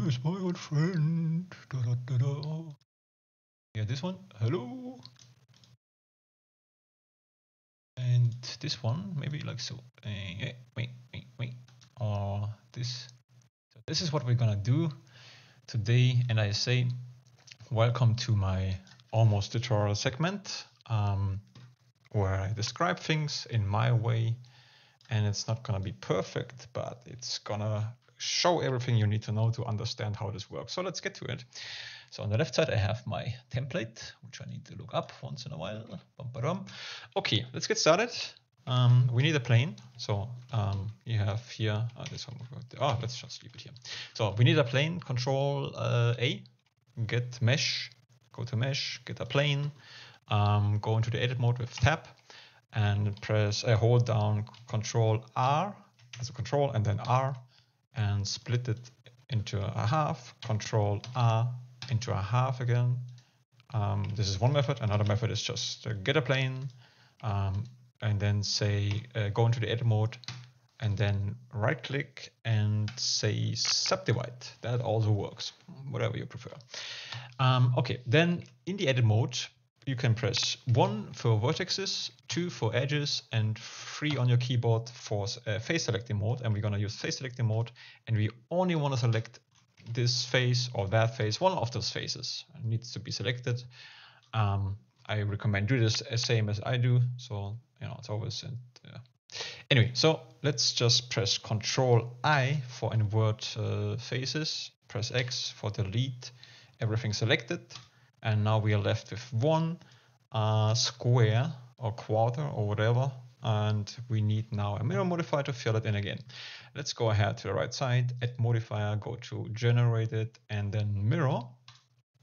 Where's my old friend? Da, da, da, da. Yeah, this one. Hello. And this one, maybe like so. Wait. Or this. So this is what we're gonna do today. And I say, welcome to my almost tutorial segment, where I describe things in my way. And it's not gonna be perfect, but it's gonna show everything you need to know to understand how this works. So let's get to it. So on the left side, I have my template, which I need to look up once in a while. Okay, let's get started. We need a plane. So you have here, this one. Oh, let's just leave it here. So we need a plane, Control A, get mesh, go to mesh, get a plane, go into the edit mode with tab, and hold down Control R as a control, and then R, and split it into a half, Control R into a half again. This is one method. Another method is just get a plane, and then say go into the edit mode, and then right click and say subdivide. That also works, whatever you prefer. Okay, then in the edit mode, you can press 1 for vertices, 2 for edges, and 3 on your keyboard for face selecting mode. And we're going to use face selecting mode, and we only want to select this face or that face. One of those faces needs to be selected. I recommend do this as same as I do, so you know it's always. Anyway, so let's just press Control I for invert faces. Press X for delete everything selected. And now we are left with one square or quarter or whatever. And we need now a mirror modifier to fill it in again. Let's go ahead to the right side, add modifier, go to generated, and then mirror.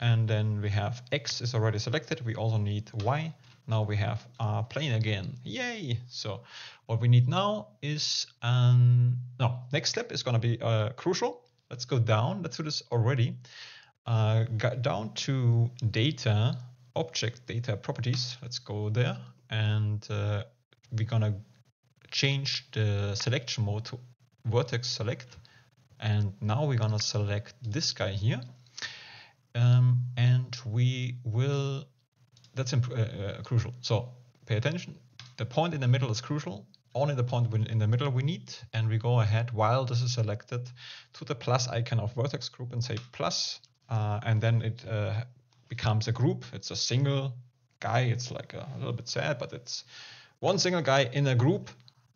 And then we have X is already selected. We also need Y. Now we have our plane again. Yay! So what we need now is, next step is going to be crucial. Let's go down. Let's do this already. Down to data, object data properties. Let's go there, and we're gonna change the selection mode to vertex select. And now we're gonna select this guy here, and we will. That's crucial. So pay attention. The point in the middle is crucial. Only the point in the middle we need, and we go ahead while this is selected to the plus icon of vertex group and say plus. And then it becomes a group. It's a single guy. It's like a little bit sad, but it's one single guy in a group.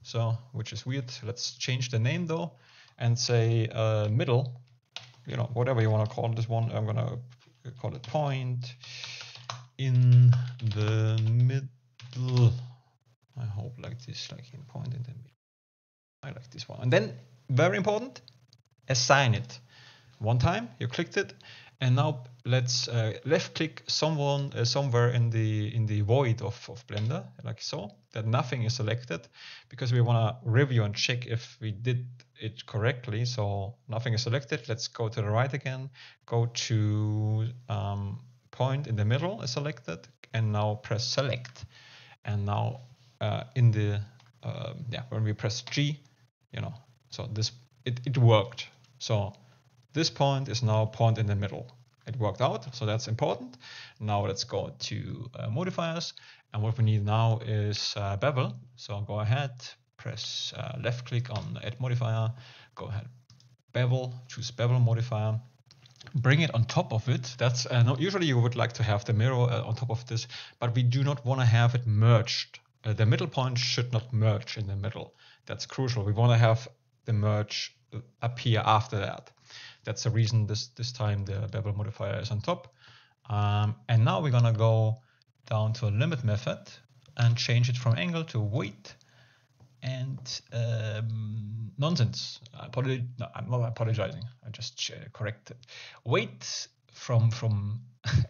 So, which is weird. Let's change the name though, and say middle. You know, whatever you want to call this one. I'm gonna call it point in the middle. I hope like this, like in point in the middle. I like this one. And then, very important, assign it. One time you clicked it, and now let's left click somewhere in the void of Blender, like so, that nothing is selected, because we want to review and check if we did it correctly. So nothing is selected. Let's go to the right again, go to point in the middle is selected, and now press select. And now in the when we press G, you know, so this it worked. So this point is now point in the middle. It worked out, so that's important. Now let's go to modifiers, and what we need now is bevel. So go ahead, press left click on add modifier, go ahead, bevel, choose bevel modifier, bring it on top of it. That's usually you would like to have the mirror on top of this, but we do not want to have it merged. The middle point should not merge in the middle. That's crucial. We want to have the merge appear after that. That's the reason this time the bevel modifier is on top. And now we're gonna go down to a limit method and change it from angle to weight. And nonsense. No, I'm not apologizing. I just corrected. Weight from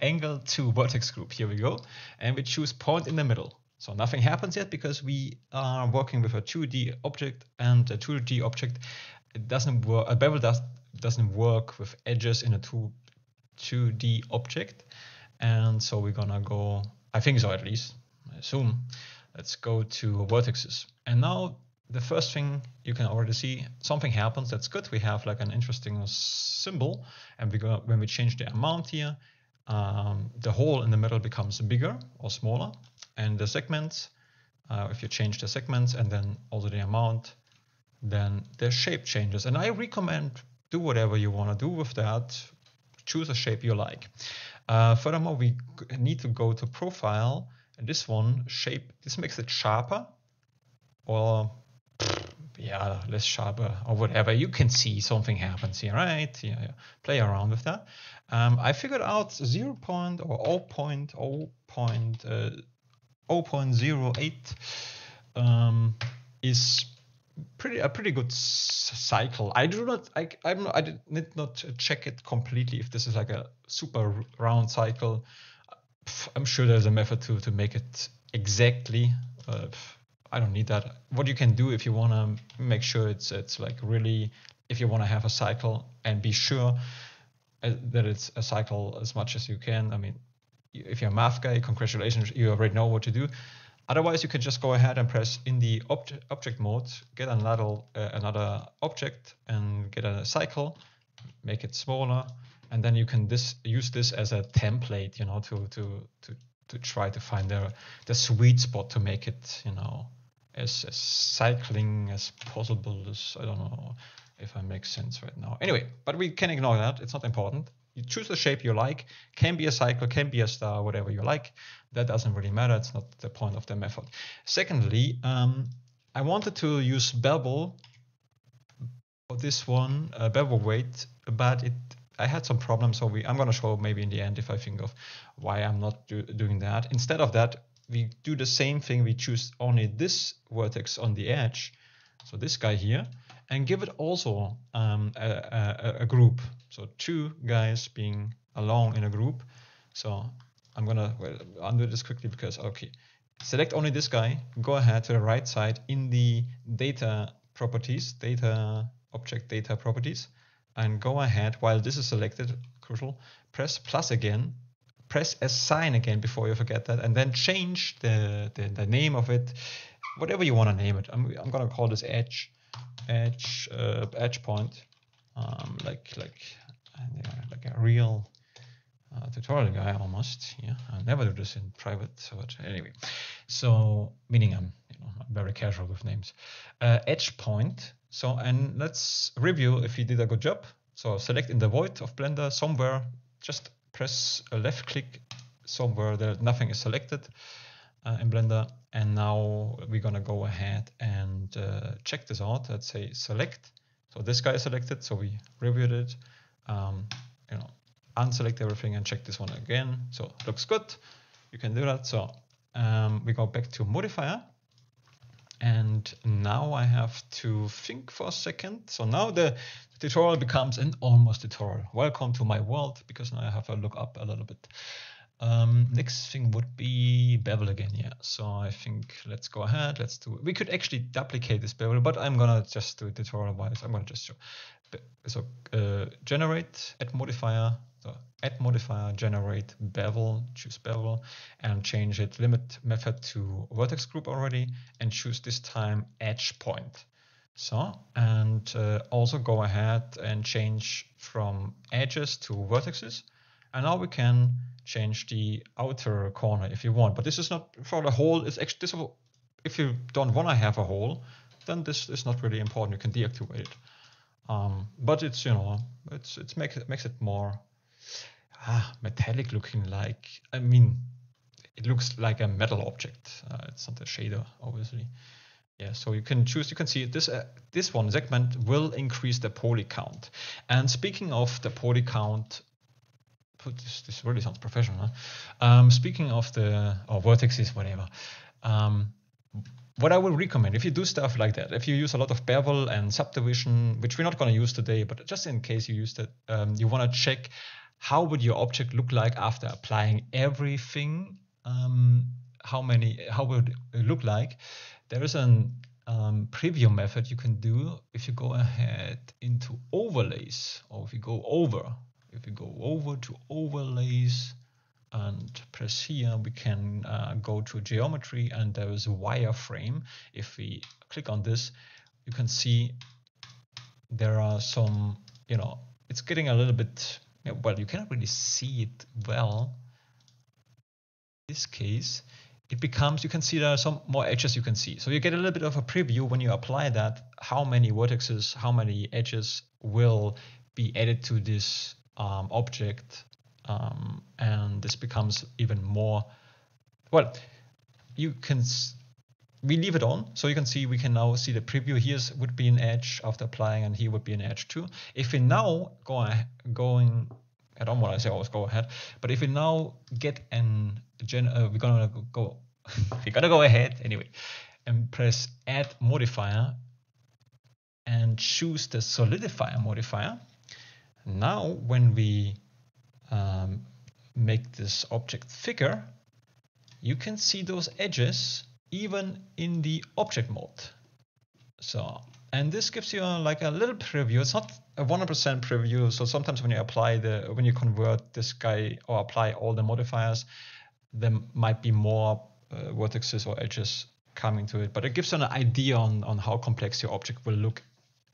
angle to vertex group. Here we go. And we choose point in the middle. So nothing happens yet because we are working with a 2D object, and a 2D object, it doesn't work. A bevel doesn't work with edges in a 2D object. And so we're gonna go, I think so at least, I assume. Let's go to vertices. And now the first thing you can already see, something happens. That's good. We have like an interesting symbol, and when we change the amount here, the hole in the middle becomes bigger or smaller, and the segments, if you change the segments and then also the amount, then the shape changes. And I recommend do whatever you want to do with that. Choose a shape you like. Furthermore, we need to go to profile, and this one, shape, this makes it sharper, or yeah, less sharper, or whatever. You can see something happens here, right? Yeah. Play around with that. I figured out 0. or 0.08 is a pretty good cycle. I did not check it completely if this is like a super round cycle. I'm sure there's a method to make it exactly. I don't need that. What you can do if you want to make sure it's like really, if you want to have a cycle and be sure that it's a cycle as much as you can. I mean, if you're a math guy, congratulations, you already know what to do. Otherwise, you can just go ahead and press in the object mode, get another object and get a cycle, make it smaller, and then you can use this as a template, you know, to try to find the sweet spot to make it, you know, as cycling as possible. I don't know if I make sense right now. Anyway, but we can ignore that. It's not important. You choose the shape you like. Can be a cycle, can be a star, whatever you like. That doesn't really matter. It's not the point of the method. Secondly, I wanted to use Bevel for this one, Bevel weight, but I had some problems. So I'm going to show maybe in the end if I think of why I'm not doing that. Instead of that, we do the same thing. We choose only this vertex on the edge, so this guy here, and give it also a group. So 2 guys being along in a group. So I'm gonna undo this quickly because, okay, select only this guy, go ahead to the right side in the data properties, object data properties, and go ahead while this is selected, crucial, press plus again, press assign again before you forget that, and then change the name of it, whatever you want to name it. I'm gonna call this edge point, like a real tutorial guy almost. Yeah, I never do this in private, but anyway. So meaning I'm very casual with names. Edge point. So, and let's review if you did a good job. So select in the void of Blender somewhere, just press a left click somewhere that nothing is selected in Blender. And now we're gonna go ahead and check this out. Let's say select. So this guy is selected, so we reviewed it. Unselect everything and check this one again. So it looks good. You can do that. So we go back to modifier. And now I have to think for a second. So now the tutorial becomes an almost tutorial. Welcome to my world, because now I have to look up a little bit. Next thing would be Bevel again. Yeah. So I think let's go ahead. Let's do it. We could actually duplicate this Bevel, but I'm gonna just do it tutorial wise. I'm gonna just show. So generate, add modifier. So add modifier, generate Bevel, choose Bevel, and change it limit method to vertex group already, and choose this time edge point. So, and also go ahead and change from edges to vertices. And now we can change the outer corner if you want, but this is not for the hole. It's actually this. If you don't want to have a hole, then this is not really important. You can deactivate it. But it's it makes it more metallic looking. Like, I mean, it looks like a metal object. It's not a shader, obviously. Yeah, so you can choose. You can see this one segment will increase the poly count. And speaking of the poly count, this really sounds professional. Huh? Speaking of the vertices, whatever. What I would recommend, if you do stuff like that, if you use a lot of bevel and subdivision, which we're not going to use today, but just in case you used it, you want to check how would your object look like after applying everything. How would it look like? There is a preview method you can do if you go ahead into overlays, or if you go over to overlays, and press here, we can go to geometry, and there is a wireframe. If we click on this, you can see there are some, it's getting a little bit, well, you cannot really see it well. In this case, it becomes, you can see there are some more edges you can see. So you get a little bit of a preview when you apply that, how many vertices, how many edges will be added to this object. And this becomes even more, well, we leave it on, so you can see, we can now see the preview. Here would be an edge after applying, and here would be an edge too. If we now I don't want to say always go ahead, but if we now get we're gonna go ahead anyway and press add modifier and choose the solidifier modifier. Now when we make this object thicker, you can see those edges even in the object mode. So, and this gives you like a little preview. It's not a 100% preview. So sometimes when you convert this guy or apply all the modifiers, there might be more vertices or edges coming to it. But it gives you an idea on how complex your object will look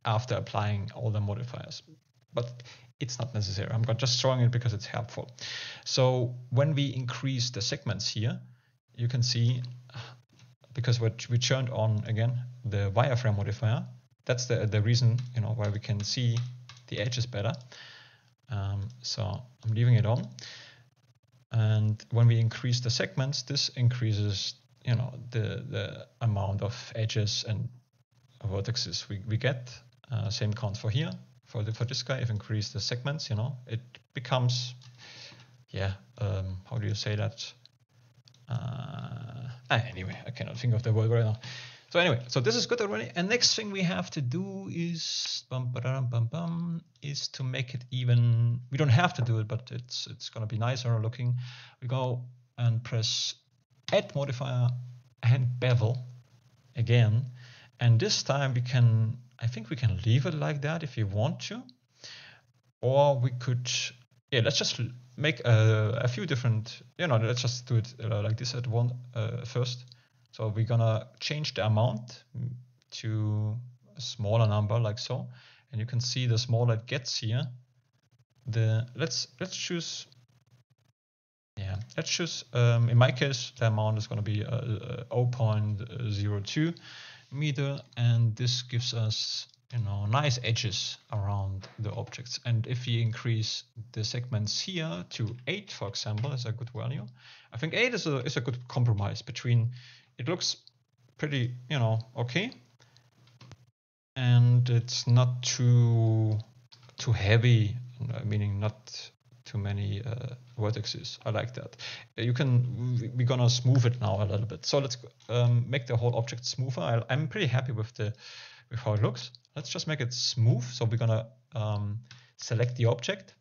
after applying all the modifiers. But it's not necessary. I'm just showing it because it's helpful. So when we increase the segments here, you can see, because we turned on again the wireframe modifier, that's the reason, why we can see the edges better. So I'm leaving it on. And when we increase the segments, this increases, the amount of edges and vertices we get. Same counts for here. For this guy, if we increase the segments, it becomes, how do you say that? Anyway, I cannot think of the word right now. So anyway, so this is good already. And next thing we have to do is is to make it even. We don't have to do it, but it's gonna be nicer looking. We go and press add modifier and bevel again, and this time I think we can leave it like that if you want to, or we could, let's just make a few different, let's just do it like this at one first. So we're gonna change the amount to a smaller number like so, and you can see the smaller it gets here. Let's choose. Let's choose. In my case, the amount is gonna be 0.02 meter, and this gives us nice edges around the objects. And if you increase the segments here to 8, for example, is a good value. I think 8 is a good compromise between. It looks pretty, okay, and it's not too heavy, meaning not too many vertices. I like that. We're gonna smooth it now a little bit. So let's make the whole object smoother. I'm pretty happy with how it looks. Let's just make it smooth. So we're gonna select the object,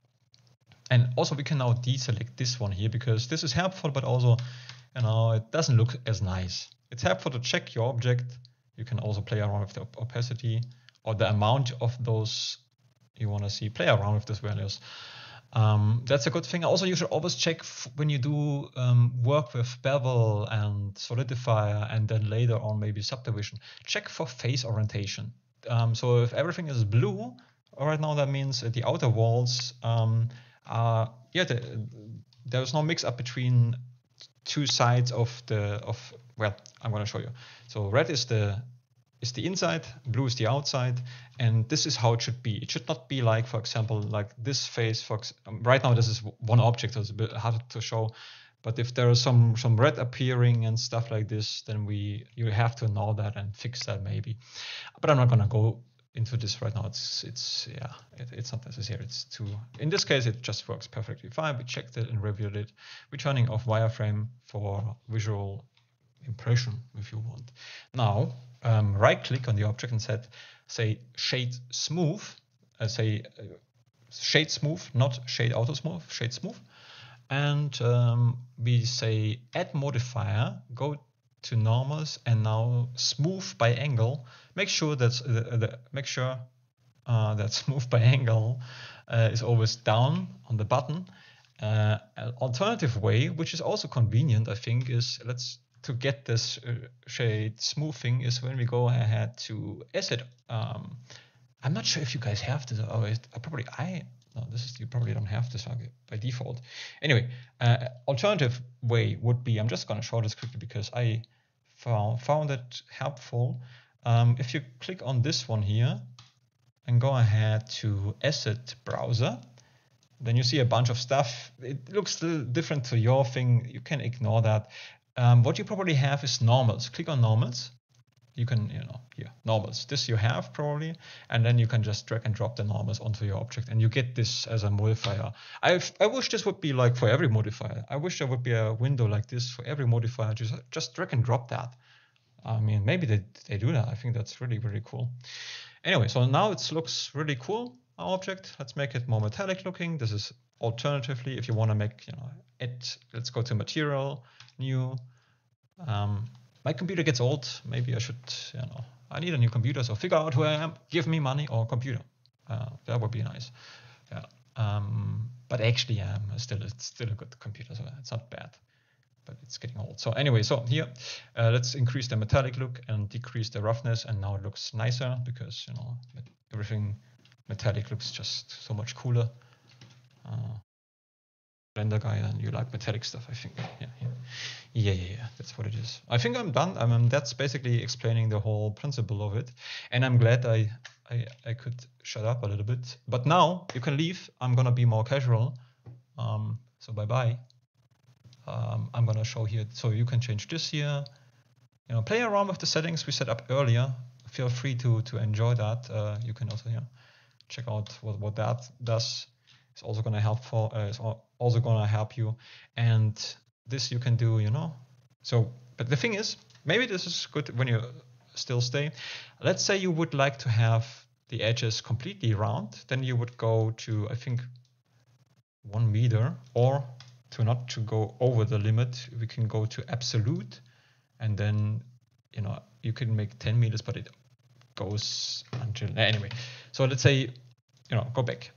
and also we can now deselect this one here, because this is helpful, but also it doesn't look as nice. It's helpful to check your object. You can also play around with the opacity or the amount of those you want to see. Play around with those values. That's a good thing. Also, you should always check when you do work with bevel and solidifier, and then later on maybe subdivision. Check for face orientation. So if everything is blue right now, that means the outer walls there's no mix up between two sides of well, I'm going to show you. So red is the inside, blue is the outside, and this is how it should be. It should not be like, for example, like this face. Right now this is one object, so it's a bit hard to show. But if there is some red appearing and stuff like this, then you have to know that and fix that maybe. But I'm not going to go into this right now. It's not necessary. It's too. In this case, it just works perfectly fine. We checked it and reviewed it. We're turning off wireframe for visual impression if you want. Now, right click on the object and say shade smooth. Shade smooth, not shade auto smooth. Shade smooth, and we say add modifier. Go to normals, and now smooth by angle. Make sure that that smooth by angle is always down on the button, An alternative way, which is also convenient, I think, is to get this shade smoothing is when we go ahead to asset. I'm not sure if you guys have this. Oh, no, this is, you probably don't have this by default. Anyway, alternative way would be, I'm just going to show this quickly because I found it helpful. If you click on this one here and go ahead to asset browser, then you see a bunch of stuff. It looks a little different to your thing. You can ignore that. What you probably have is normals. Click on normals. You can, here, normals. This you have probably, and then you can just drag and drop the normals onto your object, and you get this as a modifier. I wish this would be like for every modifier. I wish there would be a window like this for every modifier. Just drag and drop that. I mean, maybe they do that. I think that's really, really cool. Anyway, so now it looks really cool, our object. Let's make it more metallic looking. This is alternatively, if you want to make, let's go to material, new. My computer gets old. Maybe I should, I need a new computer. So figure out who I am, give me money or computer. That would be nice. Yeah. But actually, it's still a good computer, so it's not bad. But it's getting old. So anyway, so here, let's increase the metallic look and decrease the roughness, and now it looks nicer because everything metallic looks just so much cooler. Render guy, and you like metallic stuff, I think. Yeah, that's what it is. I think I'm done. That's basically explaining the whole principle of it, and I'm glad I could shut up a little bit. But now you can leave. I'm gonna be more casual. So bye. I'm gonna show here, so you can change this here. Play around with the settings we set up earlier. Feel free to enjoy that. You can also check out what that does. It's also gonna help you. And this you can do, So, but the thing is, maybe this is good when you still stay. Let's say you would like to have the edges completely round, then you would go to, I think, 1 meter, or not to go over the limit, we can go to absolute, and then you can make 10 meters, but it goes until anyway. So let's say go back.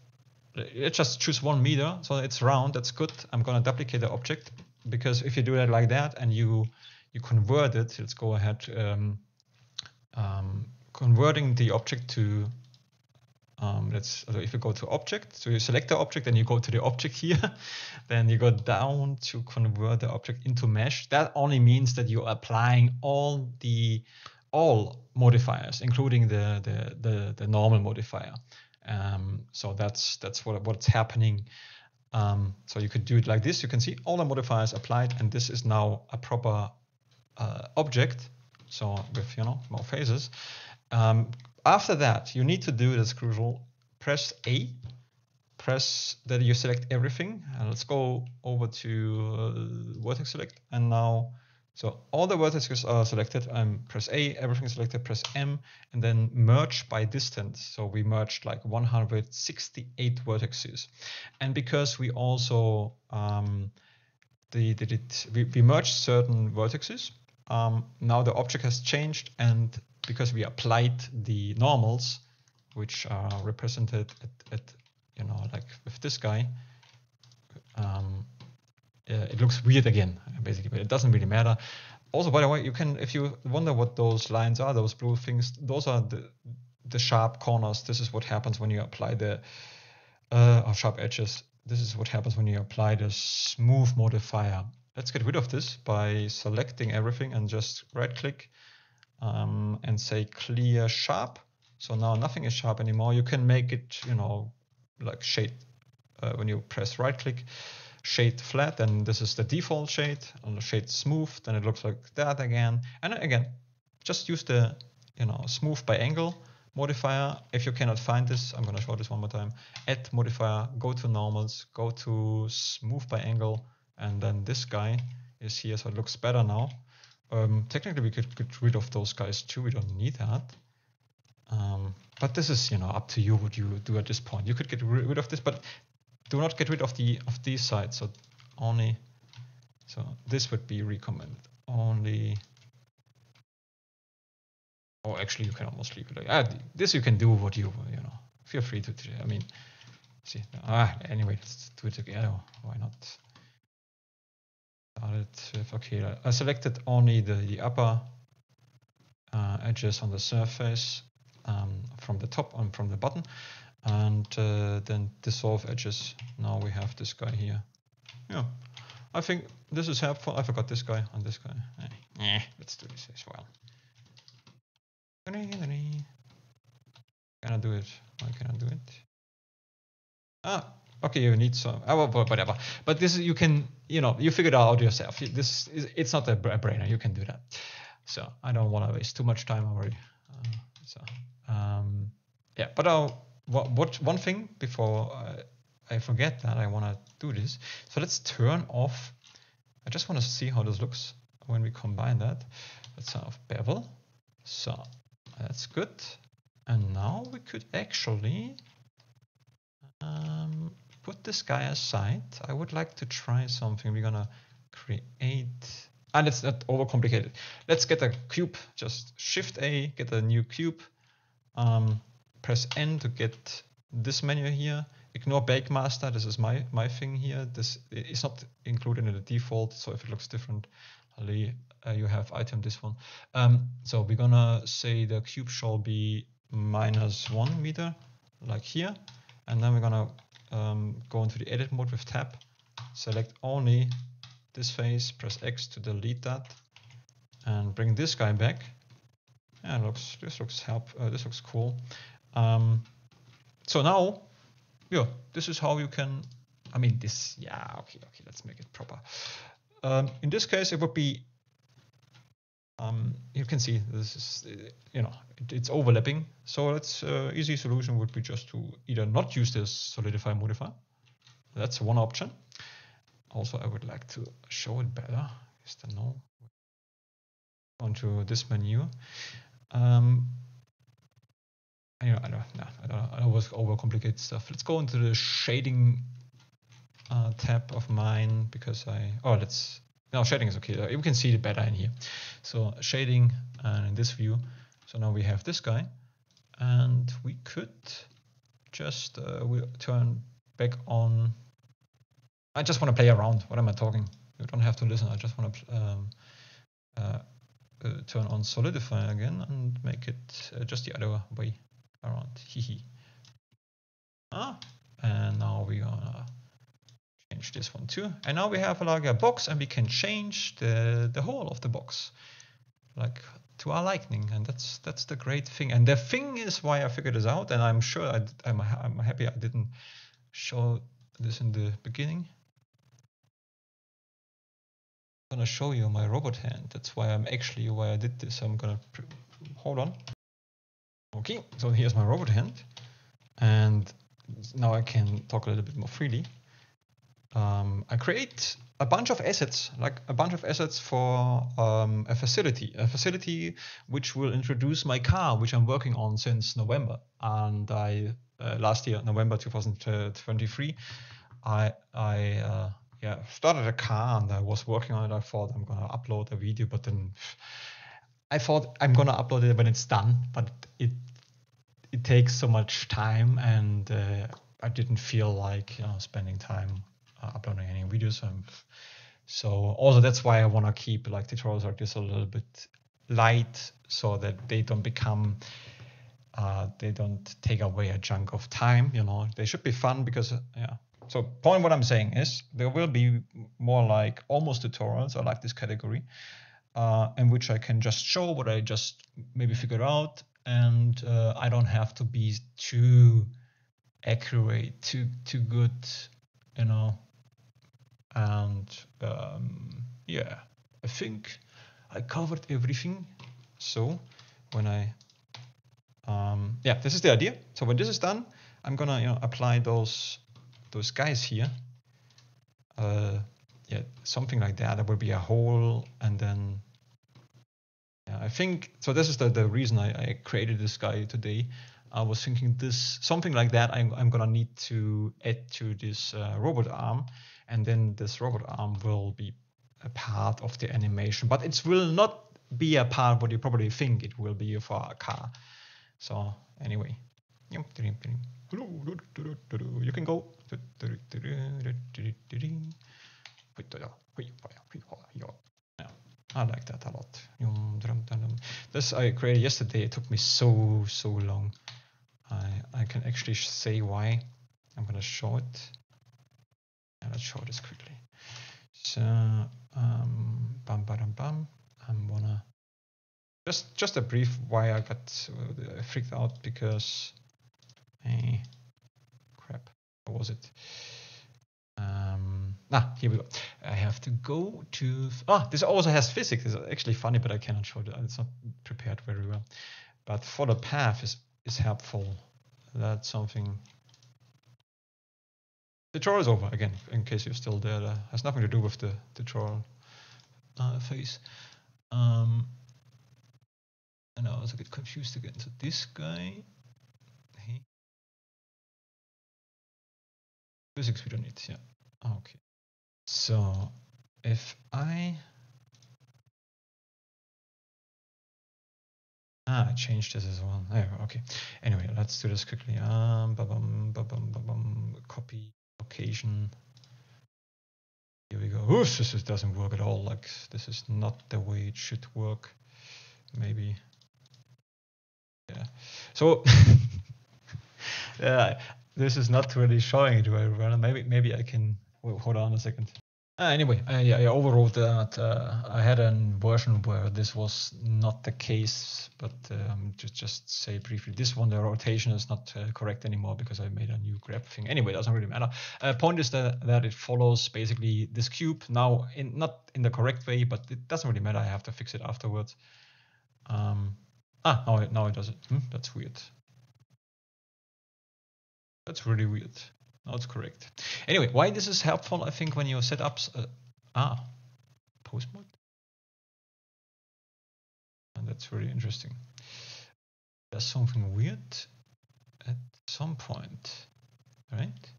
Let's just choose 1 meter, so it's round. That's good. I'm gonna duplicate the object, because if you do it like that and you convert it, let's go ahead converting the object to so if you go to object, so you select the object and you go to the object here, then you go down to convert the object into mesh. That only means that you're applying all modifiers, including the normal modifier. So that's what's happening. So you could do it like this. You can see all the modifiers applied, and this is now a proper object. So with more phases. After that, you need to do this crucial. Press A. Press that you select everything, and let's go over to vertex select. And now, so all the vertices are selected. Press A, everything selected. Press M, and then merge by distance. So we merged like 168 vertices, and because we also we merged certain vertices. Now the object has changed, and because we applied the normals, which are represented at like with this guy, it looks weird again, basically, but it doesn't really matter. Also, by the way, you can, if you wonder what those lines are, those blue things, those are the sharp corners. This is what happens when you apply the sharp edges. This is what happens when you apply the smooth modifier. Let's get rid of this by selecting everything and just right click and say clear sharp. So now nothing is sharp anymore. You can make it, like shade. When you press right click, shade flat, and this is the default shade. And the shade smooth, then it looks like that again. And again, just use the smooth by angle modifier. If you cannot find this, I'm going to show this one more time. Add modifier, go to normals, go to smooth by angle, and then this guy is here, so it looks better now. Technically, we could get rid of those guys too. We don't need that. But this is, up to you what you do at this point. You could get rid of this, but do not get rid of these sides. So this would be recommended only. Oh, actually, you can almost leave it like this. You can do what you feel free to. I mean, see. Anyway, let's do it together. Why not? Started with, okay, I selected only the upper edges on the surface from the top and from the bottom, and then dissolve edges. Now we have this guy here. Yeah, I think this is helpful. I forgot this guy and this guy. Let's do this as well. Can I do it? Why can I do it? Okay, you need some, whatever. But this is, you can, you figure it out yourself. It's not a brainer. You can do that. So I don't want to waste too much time already. Yeah, but one thing before I forget that I want to do this. So let's turn off. I just want to see how this looks when we combine that. Let's turn off bevel. So that's good. And now we could actually put this guy aside. I would like to try something. We're gonna create, and it's not overcomplicated. Let's get a cube. Just Shift A, get a new cube. Press N to get this menu here. Ignore Bake Master. This is my thing here. This is not included in the default. So if it looks different, you have item this one. So we're gonna say the cube shall be -1 meter, like here, and then we're gonna go into the edit mode with tab, select only this face, press X to delete that, and bring this guy back. Yeah, this looks cool. So now, yeah, this is how you can. I mean, this. Yeah, okay. Let's make it proper. In this case, it would be. You can see this is, it's overlapping. So it's easy solution would be just to either not use this solidify modifier. That's one option. Also, I would like to show it better. Is there no onto this menu? I don't always overcomplicate stuff. Let's go into the shading tab of mine because shading is okay. You can see it better in here. So shading and in this view. So now we have this guy, and we could just we turn back on. I just want to play around. What am I talking? You don't have to listen. I just want to turn on solidify again and make it just the other way around. And now we're gonna change this one too. And now we have like a box, and we can change the whole of the box, like to our liking. And that's the great thing. And the thing is why I figured this out, and I'm sure I'm happy I didn't show this in the beginning. I'm gonna show you my robot hand. That's why why I did this. I'm gonna hold on. Okay, so here's my robot hand, and now I can talk a little bit more freely. I create a bunch of assets, for a facility which will introduce my car, which I'm working on since November. And last year, November 2023, I started a car, and I was working on it. I thought I'm gonna upload a video, but then I thought I'm gonna upload it when it's done, but it takes so much time, and I didn't feel like spending time uploading any videos. So also that's why I want to keep like tutorials like this a little bit light, so that they don't become they don't take away a chunk of time. They should be fun, because so what I'm saying is there will be more like almost tutorials. I like this category in which I can just show what I just maybe figured out, and I don't have to be too accurate, too good, and I think I covered everything. So when this is the idea. So when this is done, I'm gonna apply those guys here. Something like that. There will be a hole, and then I think so. This is the reason I created this guy today. I was thinking something like that. I'm gonna need to add to this robot arm, and then this robot arm will be a part of the animation, but it will not be a part what you probably think it will be for a car. So anyway, You can go. Yeah, I like that a lot. This I created yesterday. It took me so long. I can actually say why. I'm gonna show it. And let's show this quickly. So bam bam bam. I'm gonna just a brief why I got freaked out because crap. What was it? Here we go. I have to go to this also has physics. It's actually funny, but I cannot show it. It's not prepared very well. But for the path is helpful. That's something. The tutorial is over again, in case you're still there. That has nothing to do with the tutorial phase. And I also get confused again. So this guy, physics we don't need. Yeah. Okay. So if I changed this as well. Okay. Anyway, let's do this quickly. Copy location. Here we go. Oof, this doesn't work at all. Like this is not the way it should work. Maybe. Yeah. So this is not really showing it very well. Maybe I can. Well, hold on a second. Anyway, I overrode that. I had a version where this was not the case, but just say briefly, this one, the rotation is not correct anymore because I made a new grab thing. Anyway, it doesn't really matter. Point is that it follows basically this cube now, not in the correct way, but it doesn't really matter. I have to fix it afterwards. Now it does it. That's weird. That's really weird. No, it's correct. Anyway, why this is helpful, I think, when you set up post mode. And that's really interesting. There's something weird at some point, right?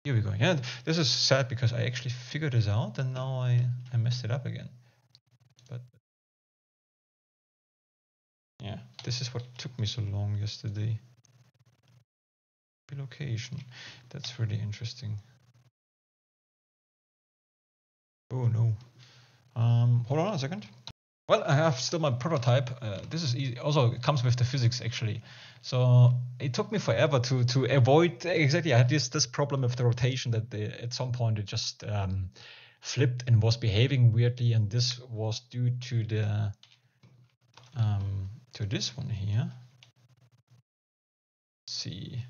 Here we go. Yeah, this is sad because I actually figured this out and now I messed it up again. But yeah, this is what took me so long yesterday. Location. That's really interesting. Oh no. Hold on a second. Well, I have still my prototype. This is easy. Also, it comes with the physics actually. So it took me forever to avoid exactly. I had this problem with the rotation that at some point it just flipped and was behaving weirdly, and this was due to the to this one here. Let's see.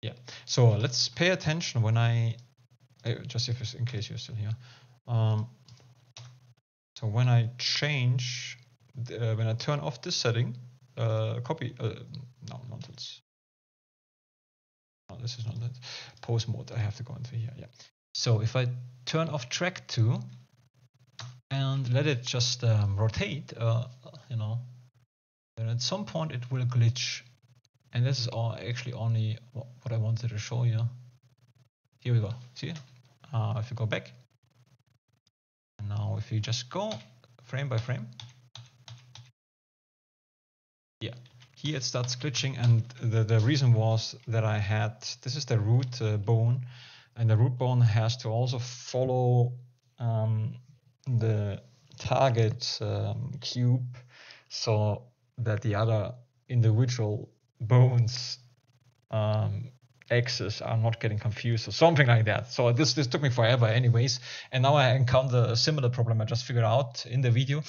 Yeah, so let's pay attention when just if in case you're still here. So when I change, when I turn off this setting, copy, no, nonsense. No, this is not that. Pose mode, I have to go into here, yeah. So if I turn off track 2 and let it just rotate, then at some point it will glitch. And this is actually only what I wanted to show you. Here we go. See? If you go back. And now if you just go frame by frame. Yeah. Here it starts glitching, and the reason was that I had, this is the root bone, and the root bone has to also follow the target cube so that the other individual bones axes are not getting confused or something like that. So this took me forever anyways, and now I encounter a similar problem I just figured out in the video.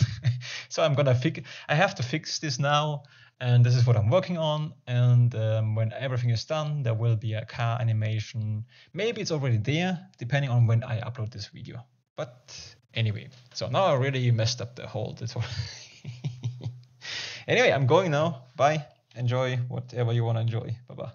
So I have to fix this now, and this is what I'm working on, and when everything is done there will be a car animation. Maybe it's already there depending on when I upload this video, but anyway, so now I really messed up the whole tutorial. Anyway, I'm going now. Bye. Enjoy whatever you want to enjoy. Bye-bye.